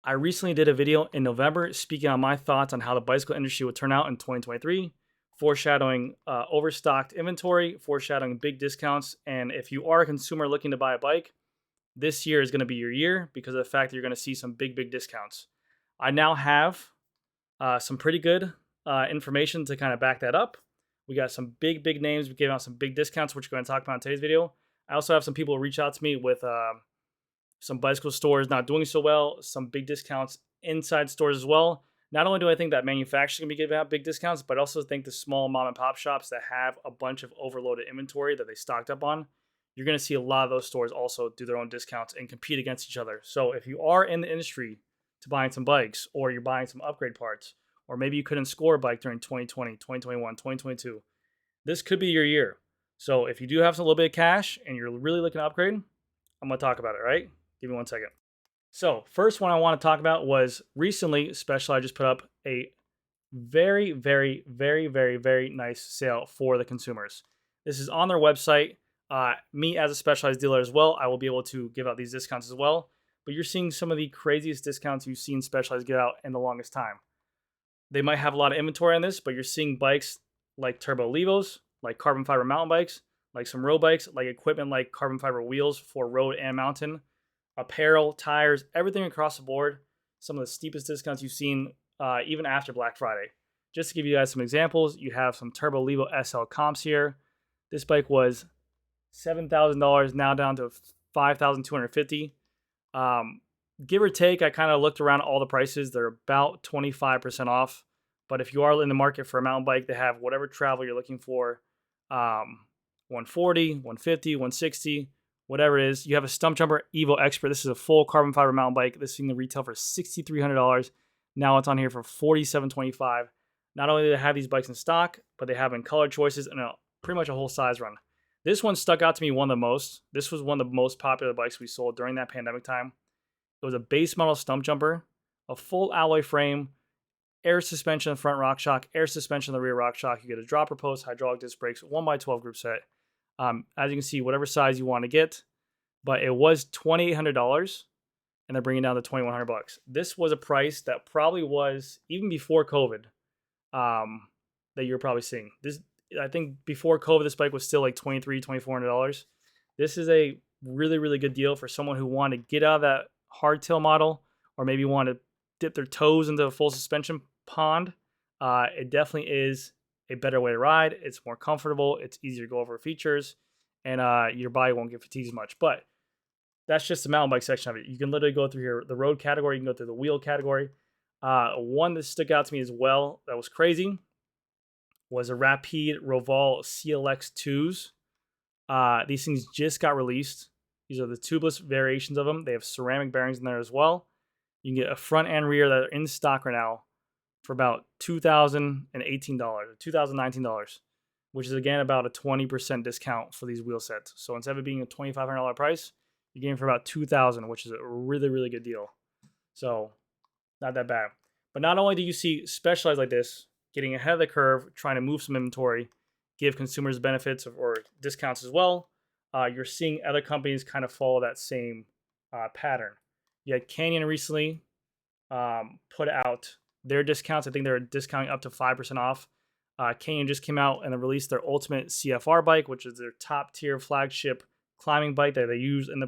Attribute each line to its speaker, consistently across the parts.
Speaker 1: I recently did a video in November speaking on my thoughts on how the bicycle industry would turn out in 2023, foreshadowing overstocked inventory, foreshadowing big discounts. And if you are a consumer looking to buy a bike, this year is going to be your year because of the fact that you're going to see some big discounts. I now have some pretty good information to kind of back that up. We got some big names. We gave out some big discounts, which we're going to talk about in today's video. I also have some people reach out to me with some bicycle stores not doing so well, some big discounts inside stores as well. Not only do I think that manufacturers can be giving out big discounts, but I also think the small mom and pop shops that have a bunch of overloaded inventory that they stocked up on, you're going to see a lot of those stores also do their own discounts and compete against each other. So if you are in the industry to buying some bikes, or you're buying some upgrade parts, or maybe you couldn't score a bike during 2020, 2021, 2022, this could be your year. So if you do have a little bit of cash and you're really looking to upgrade, I'm going to talk about it, right? Give me 1 second. So first one I want to talk about was recently Specialized just put up a very nice sale for the consumers. This is on their website. Me as a Specialized dealer as well, I will be able to give out these discounts as well. But you're seeing some of the craziest discounts you've seen Specialized give out in the longest time. They might have a lot of inventory on this, but you're seeing bikes like Turbo Levos, like carbon fiber mountain bikes, like some road bikes, like equipment like carbon fiber wheels for road and mountain, apparel, tires, everything across the board. Some of the steepest discounts you've seen even after Black Friday. Just to give you guys some examples, you have some Turbo Levo SL comps here. This bike was $7,000, now down to $5,250. Give or take, I kind of looked around all the prices. They're about 25% off. But if you are in the market for a mountain bike, they have whatever travel you're looking for. 140, 150, 160, whatever it is. You have a Stump Jumper Evo Expert. This is a full carbon fiber mountain bike. This thing will retail for $6,300. Now it's on here for $4,725. Not only do they have these bikes in stock, but they have in color choices and pretty much a whole size run. This one stuck out to me one of the most. This was one of the most popular bikes we sold during that pandemic time. It was a base model Stump Jumper, a full alloy frame, air suspension in the front rock shock, air suspension in the rear rock shock. You get a dropper post, hydraulic disc brakes, 1x12 group set. As you can see, whatever size you want to get, but it was $2,800, and they're bringing it down to $2,100. This was a price that probably was even before COVID that you're probably seeing. This, I think, before COVID, this bike was still like $2,300, $2,400. This is a really good deal for someone who wanted to get out of that hardtail model, or maybe want to dip their toes into a full suspension pond. It definitely is a better way to ride. It's more comfortable. It's easier to go over features, and your body won't get fatigued as much. But that's just the mountain bike section of it. You can literally go through here, the road category. You can go through the wheel category. One that stuck out to me as well that was crazy was a Rapide Roval CLX 2s. These things just got released. These are the tubeless variations of them. They have ceramic bearings in there as well. You can get a front and rear that are in stock right now for about $2,018, $2,019, which is again about a 20% discount for these wheel sets. So instead of it being a $2,500 price, you're getting for about $2,000, which is a really good deal. So not that bad. But not only do you see Specialized like this getting ahead of the curve, trying to move some inventory, give consumers benefits or discounts as well, you're seeing other companies kind of follow that same pattern. You had Canyon recently put out their discounts. I think they're discounting up to 5% off. Canyon just came out and released their Ultimate CFR bike, which is their top tier flagship climbing bike that they use in the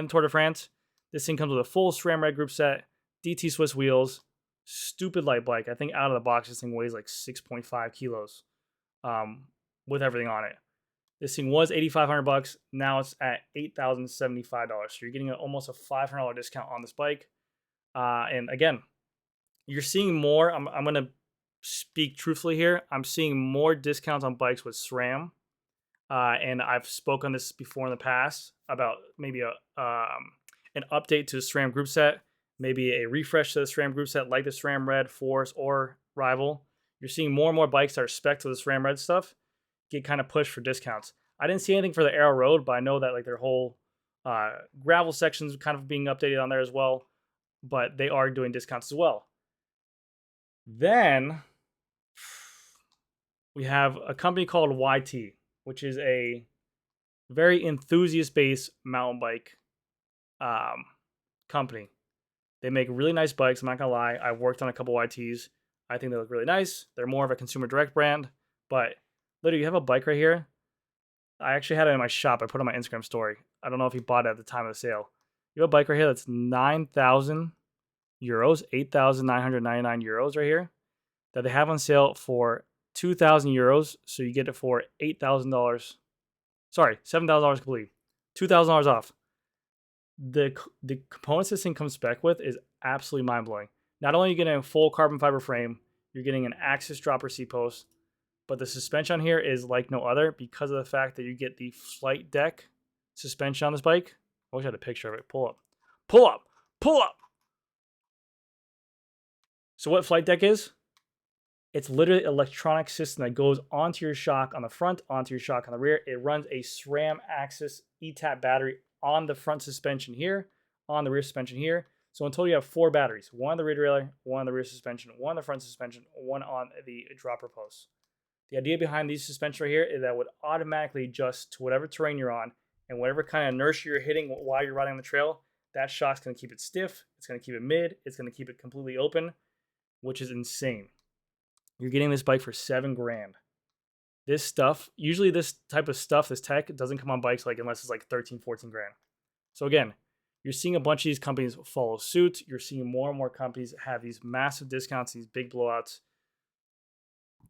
Speaker 1: Tour de France. This thing comes with a full SRAM Red group set, DT Swiss wheels, stupid light bike. I think out of the box, this thing weighs like 6.5 kilos with everything on it. This thing was $8,500. Now it's at $8,075. So you're getting almost a $500 discount on this bike. And again, you're seeing more. I'm going to speak truthfully here. I'm seeing more discounts on bikes with SRAM. And I've spoken on this before in the past about maybe an update to the SRAM group set, maybe a refresh to the SRAM group set like the SRAM Red, Force, or Rival. You're seeing more and more bikes that are spec to the SRAM Red stuff get kind of pushed for discounts. I didn't see anything for the Aero Road, but I know that like their whole gravel sections kind of being updated on there as well. But they are doing discounts as well. Then we have a company called YT, which is a very enthusiast-based mountain bike company. They make really nice bikes. I'm not gonna lie. I've worked on a couple YTs. I think they look really nice. They're more of a consumer direct brand, but literally, you have a bike right here. I actually had it in my shop. I put it on my Instagram story. I don't know if you bought it at the time of the sale. You have a bike right here that's 9,000 euros, 8,999 euros right here that they have on sale for 2,000 euros. So you get it for $8,000. Sorry, $7,000 completely. $2,000 off. The components this thing comes spec with is absolutely mind blowing. Not only are you getting a full carbon fiber frame, you're getting an axis dropper seat post, but the suspension on here is like no other because of the fact that you get the flight deck suspension on this bike. I wish I had a picture of it. Pull up. Pull up. Pull up. So what flight deck is? It's literally an electronic system that goes onto your shock on the front, onto your shock on the rear. It runs a SRAM Axis ETAP battery on the front suspension here, on the rear suspension here. So in total, you have 4 batteries. One on the rear derailleur, one on the rear suspension, one on the front suspension, one on the dropper post. The idea behind these suspensions right here is that it would automatically adjust to whatever terrain you're on and whatever kind of inertia you're hitting while you're riding on the trail. That shock's going to keep it stiff. It's going to keep it mid. It's going to keep it completely open, which is insane. You're getting this bike for $7,000. This stuff, usually this type of stuff, this tech, doesn't come on bikes like unless it's like 13, 14 grand. So again, you're seeing a bunch of these companies follow suit. You're seeing more and more companies have these massive discounts, these big blowouts.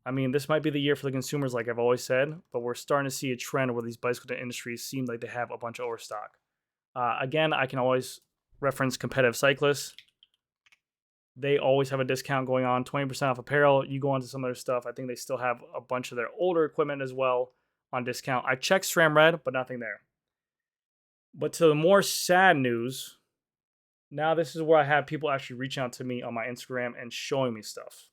Speaker 1: I mean, this might be the year for the consumers, like I've always said, but we're starting to see a trend where these bicycle industries seem like they have a bunch of overstock. Again, I can always reference competitive cyclists. They always have a discount going on, 20% off apparel. You go onto some of their stuff. I think they still have a bunch of their older equipment as well on discount. I checked SRAM Red, but nothing there. But to the more sad news, now this is where I have people actually reaching out to me on my Instagram and showing me stuff.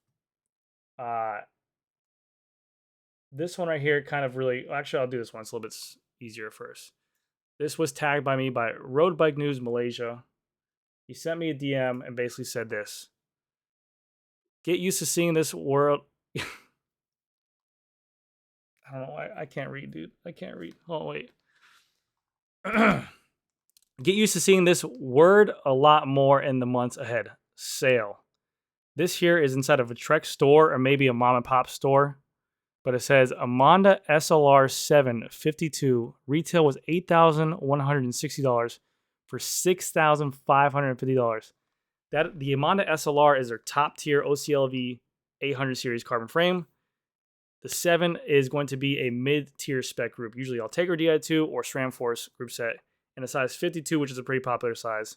Speaker 1: This one right here kind of really, actually I'll do this one. It's a little bit easier first. This was tagged by me by Road Bike News Malaysia. He sent me a DM and basically said this. Get used to seeing this world. I don't know why. I can't read, dude. I can't read. Oh, wait. Get used to seeing this word a lot more in the months ahead. Sale. This here is inside of a Trek store or maybe a mom and pop store. But it says Amonda SLR 752 retail was $8,160 for $6,550. That the Amonda SLR is their top tier OCLV 800 series carbon frame. The 7 is going to be a mid-tier spec group, usually Ultegra Di2 or SRAM Force group set, and a size 52, which is a pretty popular size.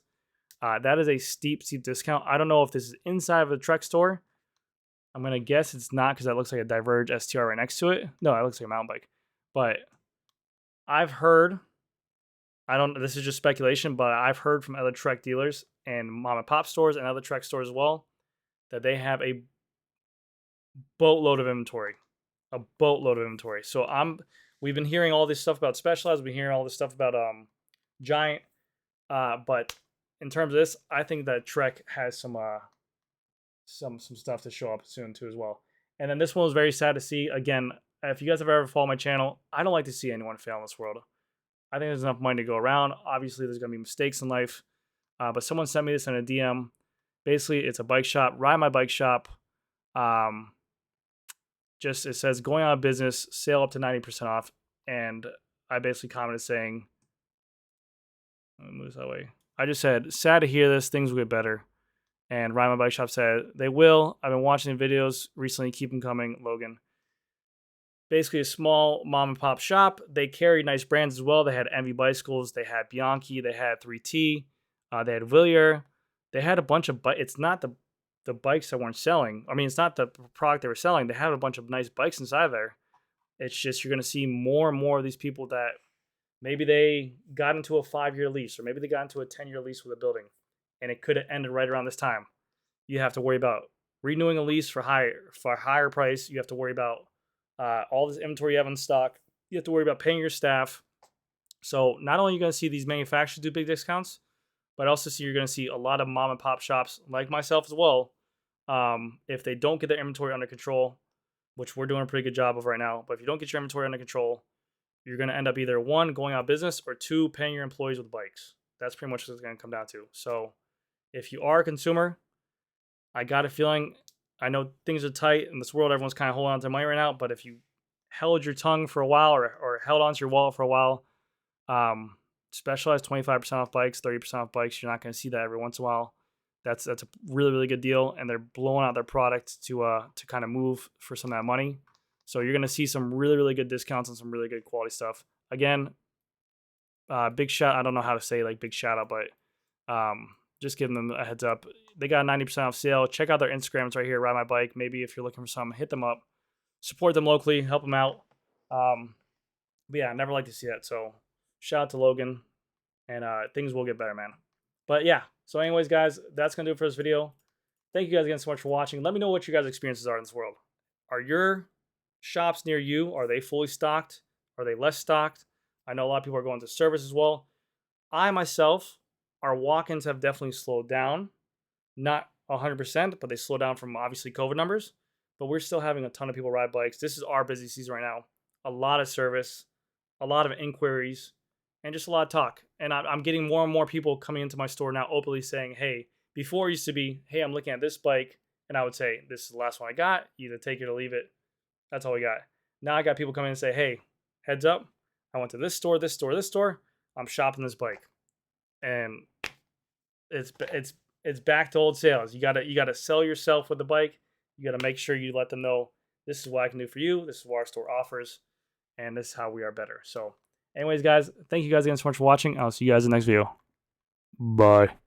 Speaker 1: That is a steep discount. I don't know if this is inside of a Trek store. I'm going to guess it's not because that looks like a Diverge STR right next to it. No, it looks like a mountain bike. But I've heard, this is just speculation, but I've heard from other Trek dealers and mom and pop stores and other Trek stores as well that they have a boatload of inventory. A boatload of inventory. So we've been hearing all this stuff about Specialized. We've been hearing all this stuff about Giant. But in terms of this, I think that Trek has some stuff to show up soon too as well. And then this one was very sad to see. Again, if you guys have ever followed my channel, I don't like to see anyone fail in this world. I think there's enough money to go around. Obviously, there's going to be mistakes in life. But someone sent me this in a DM. Basically, it's a bike shop. Ride My Bike Shop. It says going out of business, sale up to 90% off. And I basically commented saying, let me move this that way. I just said, sad to hear this. Things will get better. And Ride My Bike Shop said, they will. I've been watching the videos recently. Keep them coming, Logan. Basically a small mom and pop shop. They carry nice brands as well. They had Envy Bicycles. They had Bianchi. They had 3T. They had Villiers. They had a bunch of bikes. It's not the bikes that weren't selling. I mean, it's not the product they were selling. They had a bunch of nice bikes inside there. It's just you're going to see more and more of these people that maybe they got into a 5-year lease or maybe they got into a 10-year lease with a building. And it could have ended right around this time. You have to worry about renewing a lease for a higher price. You have to worry about all this inventory you have in stock. You have to worry about paying your staff. So not only are you going to see these manufacturers do big discounts, but also you're going to see a lot of mom and pop shops like myself as well. If they don't get their inventory under control, which we're doing a pretty good job of right now, but if you don't get your inventory under control, you're going to end up either 1, going out of business, or 2, paying your employees with bikes. That's pretty much what it's going to come down to. So if you are a consumer, I got a feeling, I know things are tight in this world. Everyone's kind of holding on to money right now. But if you held your tongue for a while or held onto your wallet for a while, Specialized 25% off bikes, 30% off bikes. You're not going to see that every once in a while. That's a really, really good deal. And they're blowing out their product to kind of move for some of that money. So you're going to see some really, really good discounts and some really good quality stuff. Again, big shout. I don't know how to say like big shout out, but just giving them a heads up. They got a 90% off sale. Check out their Instagram. It's right here, Ride My Bike. Maybe if you're looking for something, hit them up. Support them locally. Help them out. But yeah, I never like to see that. So shout out to Logan. And things will get better, man. But yeah. So anyways, guys, that's going to do it for this video. Thank you guys again so much for watching. Let me know what your guys' experiences are in this world. Are your shops near you, are they fully stocked? Are they less stocked? I know a lot of people are going to service as well. I myself, our walk-ins have definitely slowed down. Not 100%, but they slowed down from obviously COVID numbers. But we're still having a ton of people ride bikes. This is our busy season right now. A lot of service, a lot of inquiries, and just a lot of talk. And I'm getting more and more people coming into my store now openly saying, hey, before it used to be, hey, I'm looking at this bike, and I would say, this is the last one I got. Either take it or leave it. That's all we got. Now I got people coming and say, hey, heads up. I went to this store, this store, this store. I'm shopping this bike. And it's back to old sales. You gotta sell yourself with the bike. You gotta make sure you let them know this is what I can do for you. This is what our store offers, and this is how we are better. So anyways, guys, thank you guys again so much for watching. I'll see you guys in the next video. Bye.